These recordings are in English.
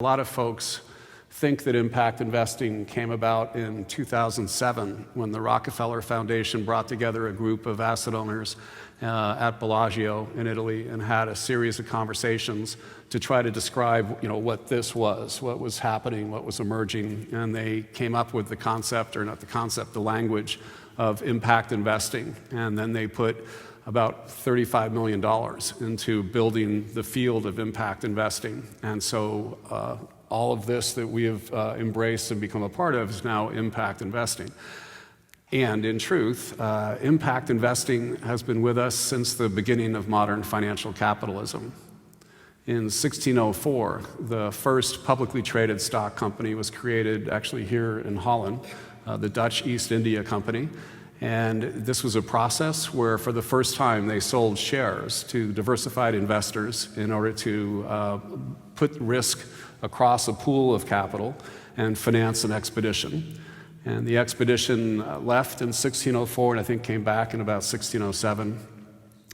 A lot of folks think that impact investing came about in 2007 when the Rockefeller Foundation brought together a group of asset owners at Bellagio in Italy and had a series of conversations to try to describe, what this was, what was happening, what was emerging, and they came up with the concept, or not the concept, the language of impact investing. And then they put about $35 million into building the field of impact investing. And so all of this that we have embraced and become a part of is now impact investing. And in truth, impact investing has been with us since the beginning of modern financial capitalism. In 1604, the first publicly traded stock company was created actually here in Holland, the Dutch East India Company. And this was a process where for the first time they sold shares to diversified investors in order to put risk across a pool of capital and finance an expedition. And the expedition left in 1604 and I think came back in about 1607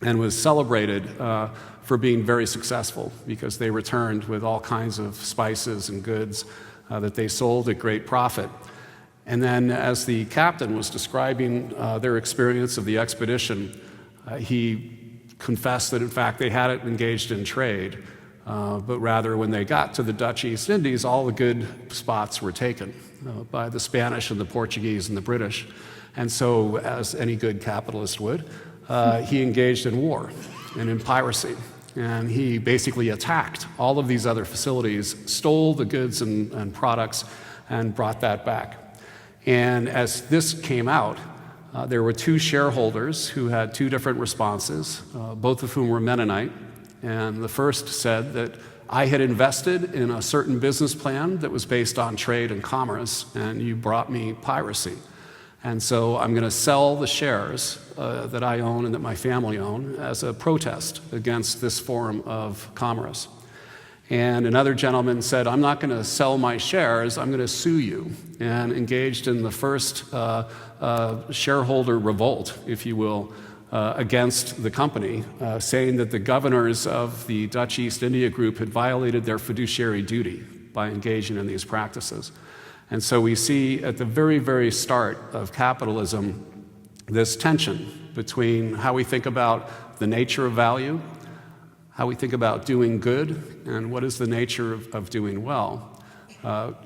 and was celebrated for being very successful because they returned with all kinds of spices and goods that they sold at great profit. And then as the captain was describing their experience of the expedition, he confessed that in fact they hadn't engaged in trade, but rather when they got to the Dutch East Indies, all the good spots were taken by the Spanish and the Portuguese and the British. And so, as any good capitalist would, he engaged in war and in piracy. And he basically attacked all of these other facilities, stole the goods and products, and brought that back. And as this came out, there were two shareholders who had two different responses, both of whom were Mennonite. And the first said that I had invested in a certain business plan that was based on trade and commerce, and you brought me piracy. And so I'm going to sell the shares that I own and that my family own as a protest against this form of commerce. And another gentleman said, I'm not going to sell my shares, I'm going to sue you, and engaged in the first shareholder revolt, if you will, against the company, saying that the governors of the Dutch East India Group had violated their fiduciary duty by engaging in these practices. And so we see at the very, very start of capitalism this tension between how we think about the nature of value, how we think about doing good, and what is the nature of doing well.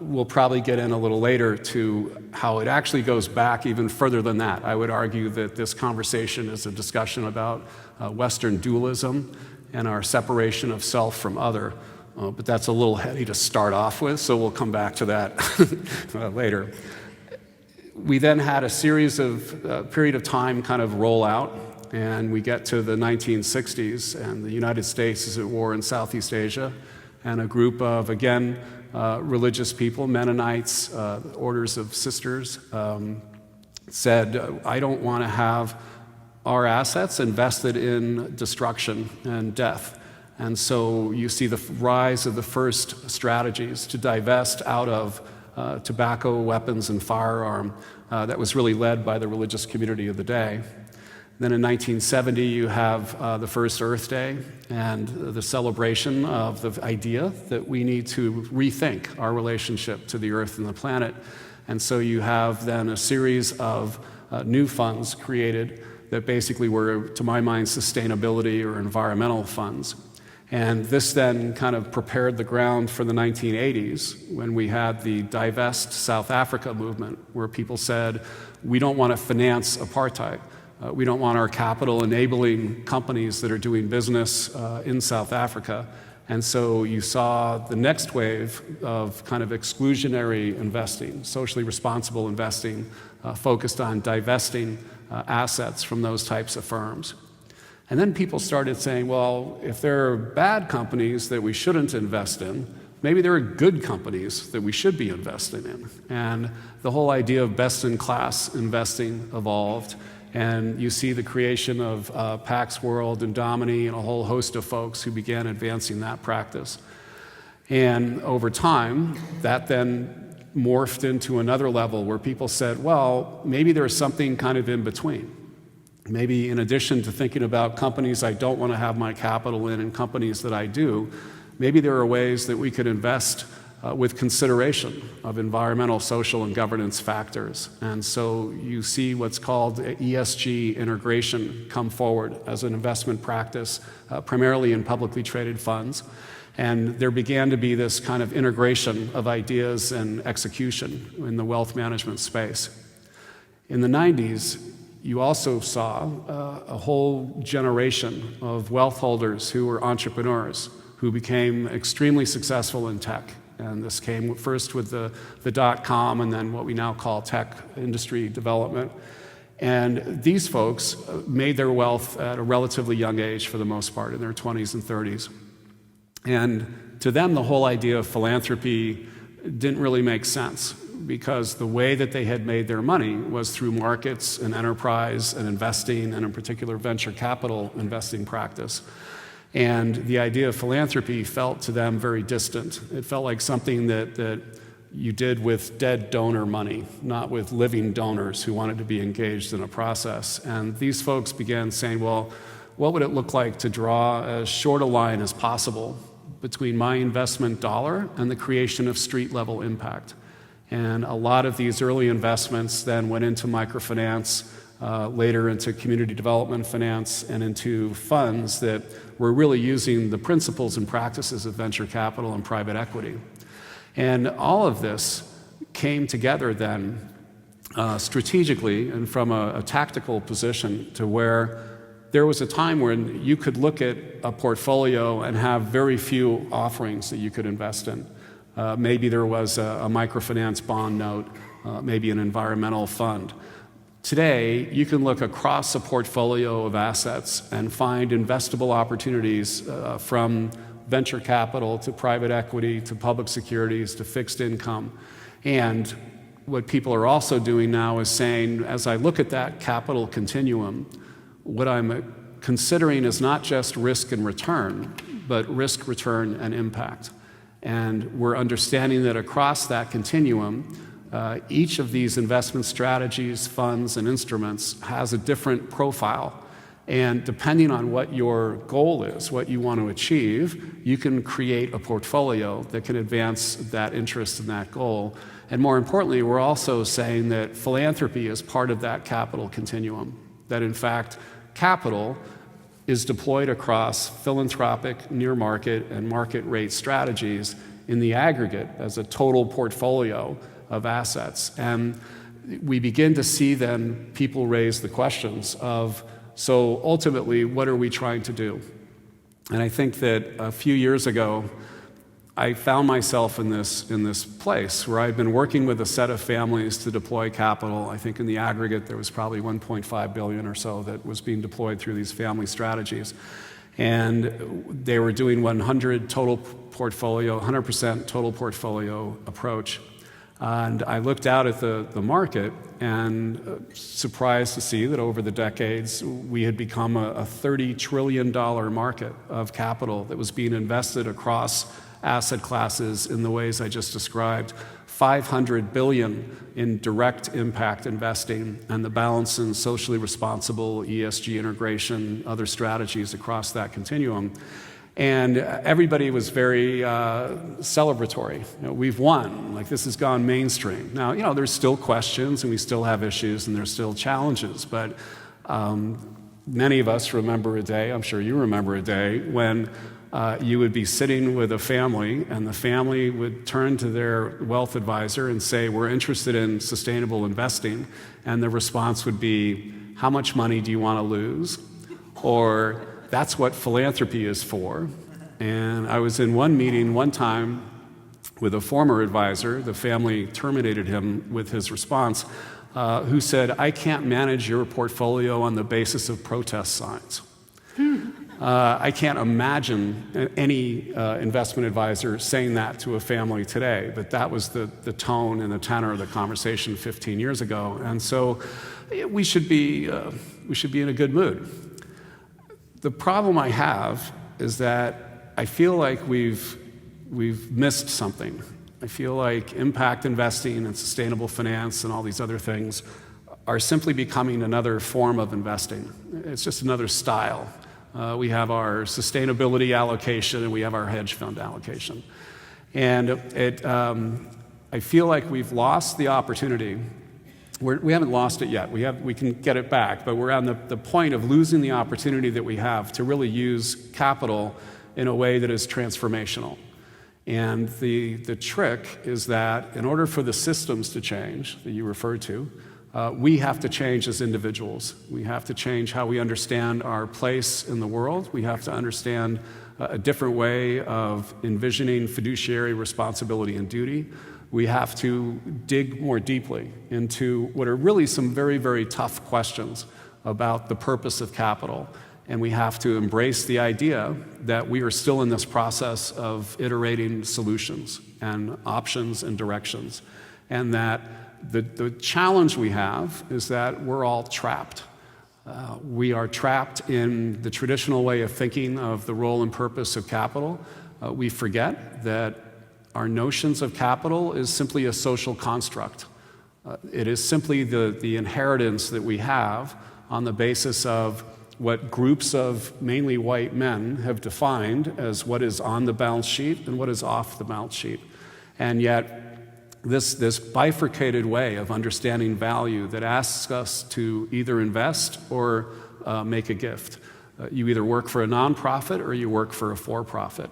We'll probably get in a little later to how it actually goes back even further than that. I would argue that this conversation is a discussion about Western dualism and our separation of self from other, but that's a little heady to start off with, so we'll come back to that later. We then had a series of period of time kind of roll out, and we get to the 1960s, and the United States is at war in Southeast Asia, and a group of, again, religious people, Mennonites, orders of sisters, said, I don't want to have our assets invested in destruction and death. And so you see the rise of the first strategies to divest out of tobacco, weapons, and firearm that was really led by the religious community of the day. Then in 1970, you have the first Earth Day and the celebration of the idea that we need to rethink our relationship to the Earth and the planet. And so you have then a series of new funds created that basically were, to my mind, sustainability or environmental funds. And this then kind of prepared the ground for the 1980s when we had the Divest South Africa movement, where people said, we don't want to finance apartheid. We don't want our capital enabling companies that are doing business in South Africa. And so you saw the next wave of kind of exclusionary investing, socially responsible investing, focused on divesting assets from those types of firms. And then people started saying, well, if there are bad companies that we shouldn't invest in, maybe there are good companies that we should be investing in. And the whole idea of best-in-class investing evolved. And you see the creation of Pax World and Domini and a whole host of folks who began advancing that practice. And over time, that then morphed into another level where people said, well, maybe there's something kind of in between. Maybe in addition to thinking about companies I don't want to have my capital in and companies that I do, maybe there are ways that we could invest with consideration of environmental, social, and governance factors. And so you see what's called ESG integration come forward as an investment practice, primarily in publicly traded funds. And there began to be this kind of integration of ideas and execution in the wealth management space. In the 90s, you also saw a whole generation of wealth holders who were entrepreneurs who became extremely successful in tech. And this came first with the dot-com and then what we now call tech industry development. And these folks made their wealth at a relatively young age for the most part, in their 20s and 30s. And to them, the whole idea of philanthropy didn't really make sense because the way that they had made their money was through markets and enterprise and investing, and in particular venture capital investing practice. And the idea of philanthropy felt to them very distant. It felt like something that you did with dead donor money, not with living donors who wanted to be engaged in a process. And these folks began saying, well, what would it look like to draw as short a line as possible between my investment dollar and the creation of street-level impact? And a lot of these early investments then went into microfinance, later into community development finance, and into funds that were really using the principles and practices of venture capital and private equity. And all of this came together then strategically and from a tactical position to where there was a time when you could look at a portfolio and have very few offerings that you could invest in. Maybe there was a microfinance bond note, maybe an environmental fund. Today, you can look across a portfolio of assets and find investable opportunities from venture capital to private equity to public securities to fixed income. And what people are also doing now is saying, as I look at that capital continuum, what I'm considering is not just risk and return, but risk, return, and impact. And we're understanding that across that continuum, each of these investment strategies, funds, and instruments has a different profile. And depending on what your goal is, what you want to achieve, you can create a portfolio that can advance that interest and that goal. And more importantly, we're also saying that philanthropy is part of that capital continuum, that in fact, capital is deployed across philanthropic, near market, and market rate strategies in the aggregate as a total portfolio of assets. And we begin to see then people raise the questions of, so ultimately, what are we trying to do? And I think that a few years ago, I found myself in this place where I'd been working with a set of families to deploy capital. I think in the aggregate, there was probably 1.5 billion or so that was being deployed through these family strategies. And they were doing 100% total portfolio approach. And I looked out at the market and surprised to see that over the decades, we had become a $30 trillion market of capital that was being invested across asset classes in the ways I just described, 500 billion in direct impact investing, and the balance in socially responsible ESG integration, other strategies across that continuum. And everybody was very celebratory. We've won, like this has gone mainstream. Now, there's still questions and we still have issues and there's still challenges, but many of us remember a day, I'm sure you remember a day, when you would be sitting with a family and the family would turn to their wealth advisor and say, we're interested in sustainable investing. And the response would be, how much money do you want to lose? Or that's what philanthropy is for. And I was in one meeting one time with a former advisor. The family terminated him with his response, who said, I can't manage your portfolio on the basis of protest signs. I can't imagine any investment advisor saying that to a family today, but that was the tone and the tenor of the conversation 15 years ago. And so we should be in a good mood. The problem I have is that I feel like we've missed something. I feel like impact investing and sustainable finance and all these other things are simply becoming another form of investing. It's just another style. We have our sustainability allocation and we have our hedge fund allocation. And I feel like we've lost the opportunity. We haven't lost it yet. We can get it back, but we're on the point of losing the opportunity that we have to really use capital in a way that is transformational. And the trick is that in order for the systems to change that you referred to, we have to change as individuals. We have to change how we understand our place in the world. We have to understand a different way of envisioning fiduciary responsibility and duty. We have to dig more deeply into what are really some very, very tough questions about the purpose of capital. And we have to embrace the idea that we are still in this process of iterating solutions and options and directions. And that the challenge we have is that we're all trapped. We are trapped in the traditional way of thinking of the role and purpose of capital. We forget that our notions of capital is simply a social construct. It is simply the inheritance that we have on the basis of what groups of mainly white men have defined as what is on the balance sheet and what is off the balance sheet. And yet, this bifurcated way of understanding value that asks us to either invest or make a gift. You either work for a nonprofit or you work for a for-profit.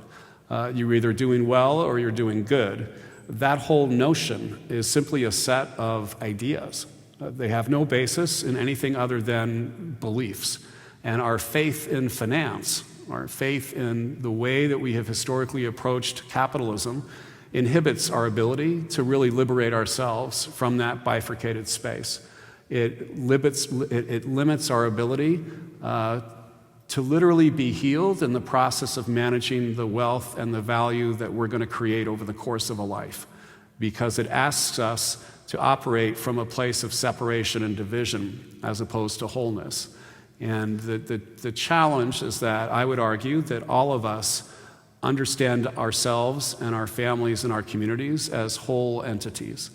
You're either doing well or you're doing good. That whole notion is simply a set of ideas. They have no basis in anything other than beliefs. And our faith in finance, our faith in the way that we have historically approached capitalism, inhibits our ability to really liberate ourselves from that bifurcated space. It limits our ability to literally be healed in the process of managing the wealth and the value that we're going to create over the course of a life, because it asks us to operate from a place of separation and division as opposed to wholeness. And the challenge is that I would argue that all of us understand ourselves and our families and our communities as whole entities.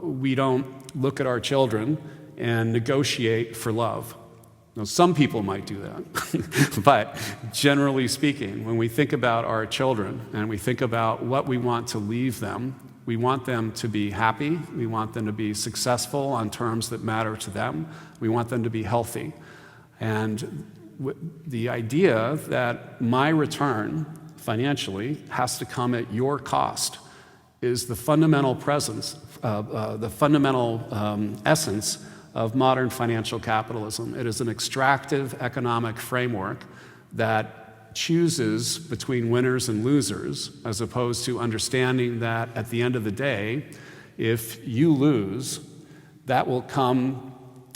We don't look at our children and negotiate for love. Now, some people might do that, but generally speaking, when we think about our children and we think about what we want to leave them, we want them to be happy, we want them to be successful on terms that matter to them, we want them to be healthy. And the idea that my return financially has to come at your cost is the fundamental essence of modern financial capitalism. It is an extractive economic framework that chooses between winners and losers, as opposed to understanding that at the end of the day, if you lose, that will come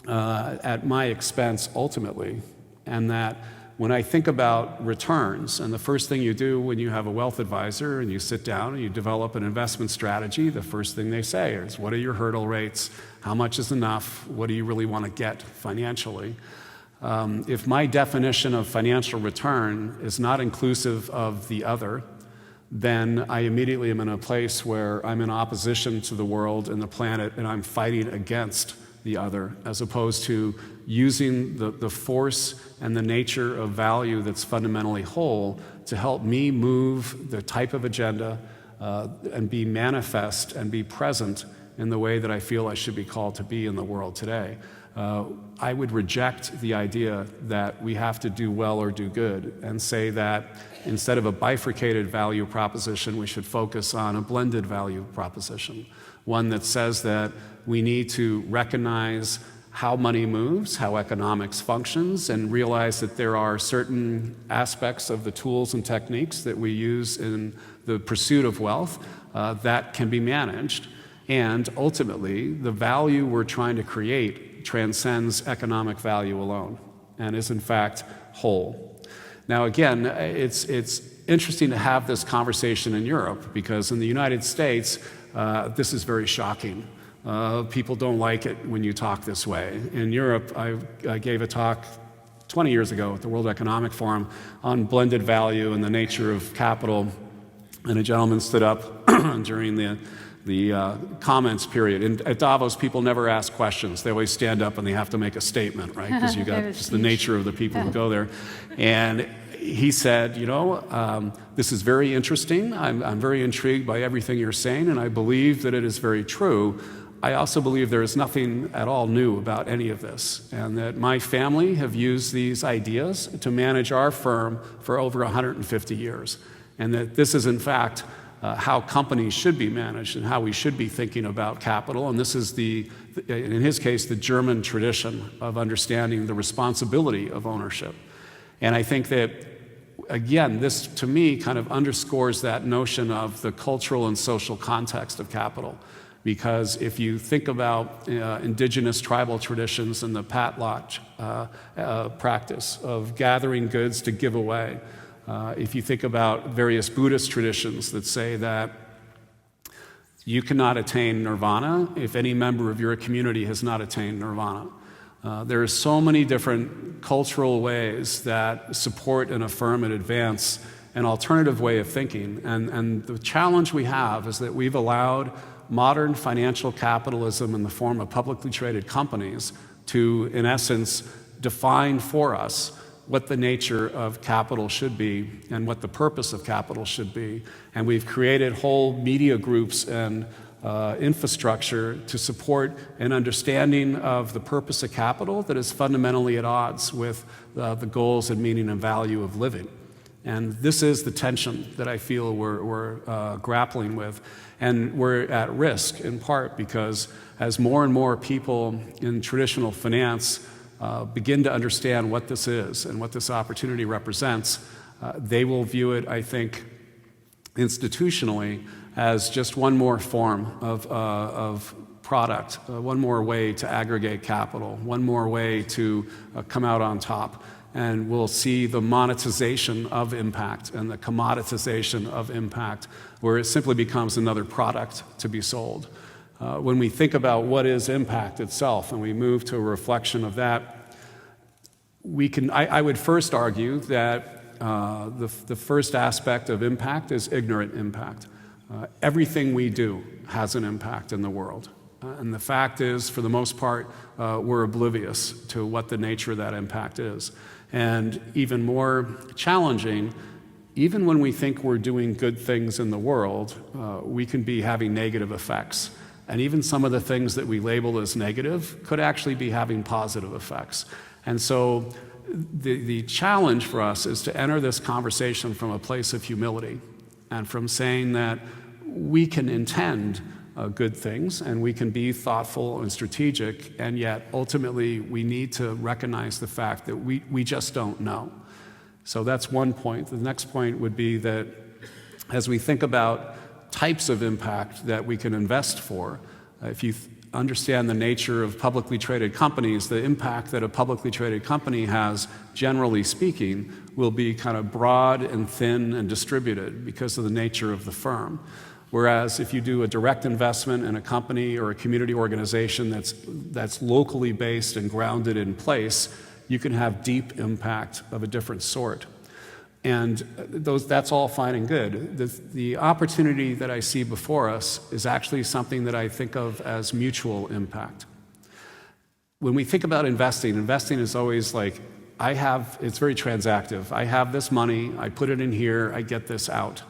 at my expense ultimately. And that when I think about returns, and the first thing you do when you have a wealth advisor and you sit down and you develop an investment strategy, the first thing they say is, what are your hurdle rates? How much is enough? What do you really want to get financially? If my definition of financial return is not inclusive of the other, then I immediately am in a place where I'm in opposition to the world and the planet, and I'm fighting against the other, as opposed to using the force and the nature of value that's fundamentally whole to help me move the type of agenda and be manifest and be present in the way that I feel I should be called to be in the world today. I would reject the idea that we have to do well or do good and say that instead of a bifurcated value proposition, we should focus on a blended value proposition, one that says that we need to recognize how money moves, how economics functions, and realize that there are certain aspects of the tools and techniques that we use in the pursuit of wealth that can be managed. And ultimately, the value we're trying to create transcends economic value alone and is in fact whole. Now again, it's interesting to have this conversation in Europe, because in the United States, this is very shocking. People don't like it when you talk this way. In Europe, I gave a talk 20 years ago at the World Economic Forum on blended value and the nature of capital, and a gentleman stood up during the comments period. And at Davos, people never ask questions. They always stand up and they have to make a statement, right? Because you got just the nature of the people who go there. And he said, this is very interesting. I'm very intrigued by everything you're saying, and I believe that it is very true. I also believe there is nothing at all new about any of this, and that my family have used these ideas to manage our firm for over 150 years, and that this is, in fact, how companies should be managed and how we should be thinking about capital. And this is in his case, the German tradition of understanding the responsibility of ownership. And I think that, again, this to me kind of underscores that notion of the cultural and social context of capital. Because if you think about indigenous tribal traditions and the potlatch practice of gathering goods to give away, if you think about various Buddhist traditions that say that you cannot attain nirvana if any member of your community has not attained nirvana. There are so many different cultural ways that support and affirm and advance an alternative way of thinking. And the challenge we have is that we've allowed modern financial capitalism in the form of publicly traded companies to, in essence, define for us what the nature of capital should be and what the purpose of capital should be. And we've created whole media groups and infrastructure to support an understanding of the purpose of capital that is fundamentally at odds with the goals and meaning and value of living. And this is the tension that I feel we're grappling with. And we're at risk in part because as more and more people in traditional finance begin to understand what this is and what this opportunity represents, they will view it, I think, institutionally as just one more form of product, one more way to aggregate capital, one more way to come out on top. And we'll see the monetization of impact and the commoditization of impact, where it simply becomes another product to be sold. When we think about what is impact itself and we move to a reflection of that, I would first argue that the first aspect of impact is ignorant impact. Everything we do has an impact in the world. And the fact is, for the most part, we're oblivious to what the nature of that impact is. And even more challenging, even when we think we're doing good things in the world, we can be having negative effects. And even some of the things that we label as negative could actually be having positive effects. And so the challenge for us is to enter this conversation from a place of humility and from saying that we can intend good things, and we can be thoughtful and strategic, and yet ultimately we need to recognize the fact that we just don't know. So that's one point. The next point would be that as we think about types of impact that we can invest for, if you understand the nature of publicly traded companies, the impact that a publicly traded company has, generally speaking, will be kind of broad and thin and distributed because of the nature of the firm. Whereas if you do a direct investment in a company or a community organization that's locally based and grounded in place, you can have deep impact of a different sort. And that's all fine and good. The opportunity that I see before us is actually something that I think of as mutual impact. When we think about investing is always like, it's very transactive. I have this money, I put it in here, I get this out.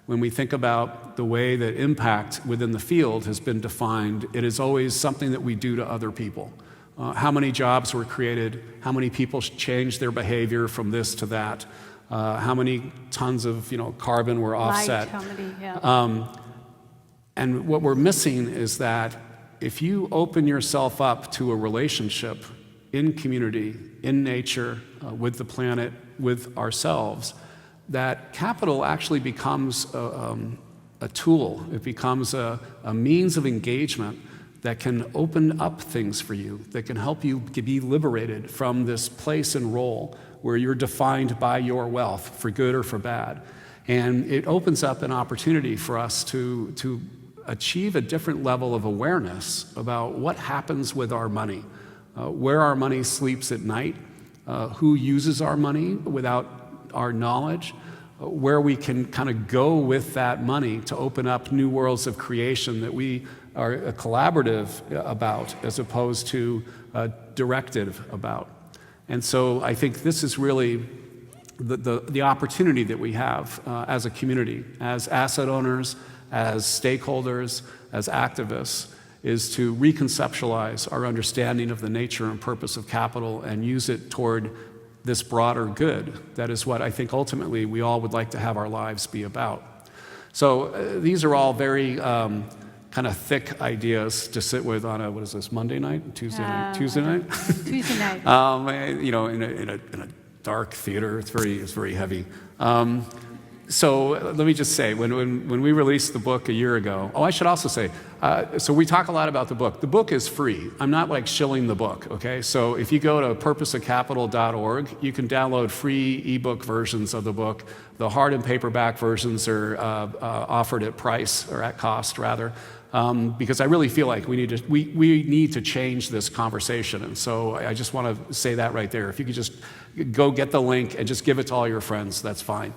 When we think about the way that impact within the field has been defined, it is always something that we do to other people. How many jobs were created? How many people changed their behavior from this to that? How many tons of carbon were offset? And what we're missing is that if you open yourself up to a relationship in community, in nature, with the planet, with ourselves, that capital actually becomes a tool. It becomes a means of engagement that can open up things for you, that can help you to be liberated from this place and role where you're defined by your wealth, for good or for bad. And it opens up an opportunity for us to achieve a different level of awareness about what happens with our money, where our money sleeps at night, who uses our money without our knowledge, where we can kind of go with that money to open up new worlds of creation that we are collaborative about as opposed to directive about. And so I think this is really the opportunity that we have as a community, as asset owners, as stakeholders, as activists, is to reconceptualize our understanding of the nature and purpose of capital and use it toward this broader good. That is what I think ultimately we all would like to have our lives be about. So these are all very kind of thick ideas to sit with on a, what is this, Monday night? Tuesday night? Tuesday night? Tuesday night. You know, in a dark theater. It's very heavy. So let me just say, when we released the book a year ago, I should also say, so we talk a lot about the book. The book is free. I'm not like shilling the book, okay? So if you go to purposeofcapital.org, you can download free ebook versions of the book. The hard and paperback versions are offered at price, or at cost rather, because I really feel like we need to change this conversation. And so I just want to say that right there. If you could just go get the link and just give it to all your friends, that's fine.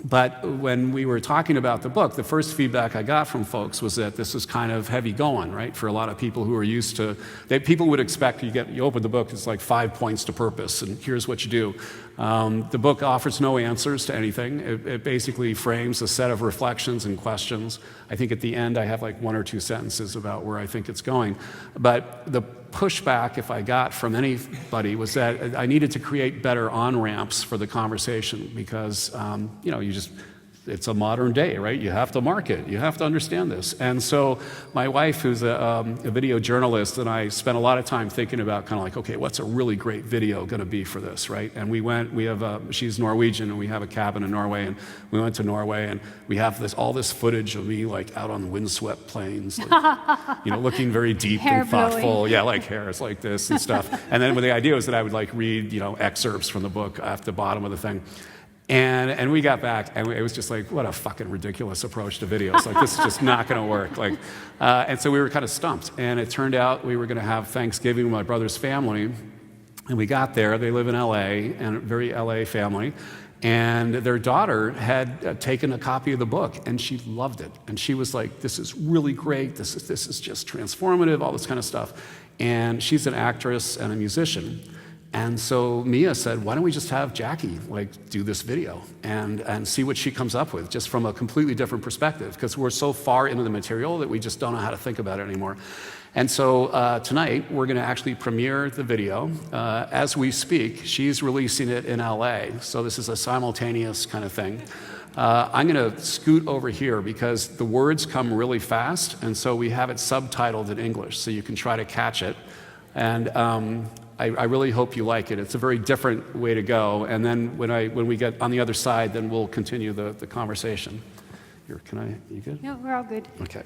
But when we were talking about the book, the first feedback I got from folks was that this was kind of heavy going, right? For a lot of people who are used to, people would expect you open the book, it's like 5 points to purpose, and here's what you do. The book offers no answers to anything. It basically frames a set of reflections and questions. I think at the end I have like 1 or 2 sentences about where I think it's going. But the pushback, if I got from anybody, was that I needed to create better on-ramps for the conversation because, you know, it's a modern day, right? You have to market, you have to understand this. And so my wife, who's a video journalist, and I spent a lot of time thinking about kind of like, okay, what's a really great video gonna be for this, right? And she's Norwegian, and we have a cabin in Norway, and we went to Norway, and we have all this footage of me like out on windswept plains, like, you know, looking very deep hair and thoughtful. blowing. Yeah, like hairs like this and stuff. And then the idea was that I would like read, you know, excerpts from the book at the bottom of the thing. And we got back, and it was just like, what a fucking ridiculous approach to videos. Like, this is just not going to work. Like, and so we were kind of stumped. And it turned out we were going to have Thanksgiving with my brother's family. And we got there. They live in L.A., and a very L.A. family. And their daughter had taken a copy of the book, and she loved it. And she was like, this is really great. This is just transformative, all this kind of stuff. And she's an actress and a musician. And so Mia said, why don't we just have Jackie like do this video and see what she comes up with, just from a completely different perspective, because we're so far into the material that we just don't know how to think about it anymore. And so tonight we're going to actually premiere the video as we speak. She's releasing it in LA, so this is a simultaneous kind of thing. I'm going to scoot over here because the words come really fast, and so we have it subtitled in English, so you can try to catch it. And I really hope you like it. It's a very different way to go. And then when we get on the other side, then we'll continue the conversation. Here, you good? No, we're all good. Okay.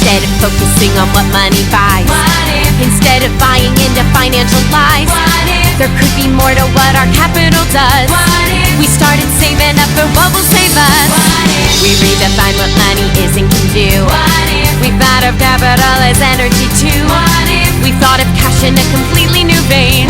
Instead of focusing on what money buys, instead of buying into financial lies, there could be more to what our capital does. We started saving up for what will save us. We redefine what money is and can do. We thought of capital as energy too. We thought of cash in a completely new vein.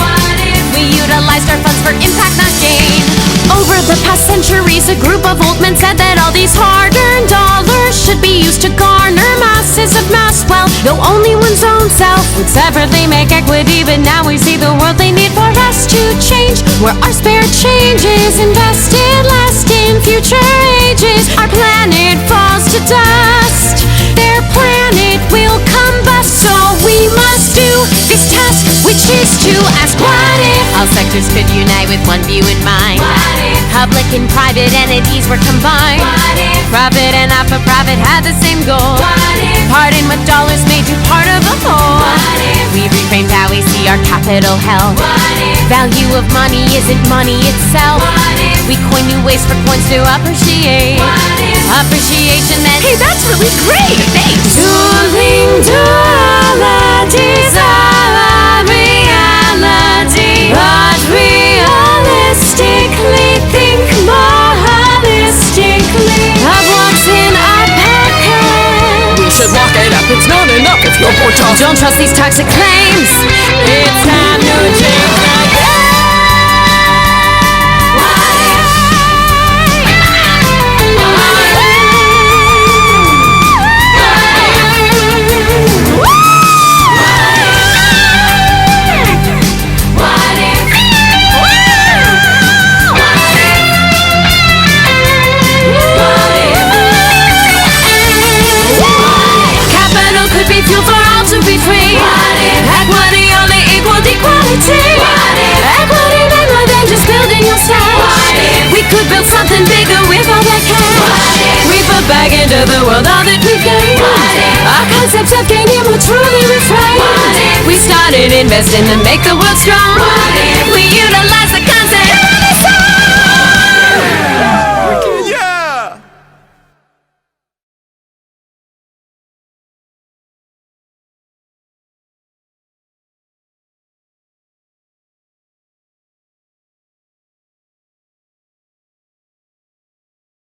We utilized our funds for impact, not gain. Over the past centuries, a group of old men said that all these hard-earned dollars should be used to garner masses of mass wealth, though only one's own self would separately make equity. But now we see the world they need for us to change, where our spare change is invested last in future ages. Our planet falls to dust, their planet will combust. So we must do this task, which is to ask, what if all sectors could unite with one view in mind? Public and private entities were combined. Profit and not-for-profit had the same goal. Part in with dollars made you part of a whole. We reframed how we see our capital capital health. Value of money isn't money itself. We coin new ways for coins to appreciate. Appreciation then. Hey, that's really great! Thanks! Dueling dualities are a reality, but realistically think more holistically of what's in our pocket. We should lock it up, it's not enough if you're poor child. Don't trust these toxic claims. It's time to change the game. Equity only equaled equality. Equity meant more than just building your stash. We could build something bigger with all that cash. We put back into the world all that we've gained. Our concepts of gaining were truly reframed. We started investing to make the world strong. We utilize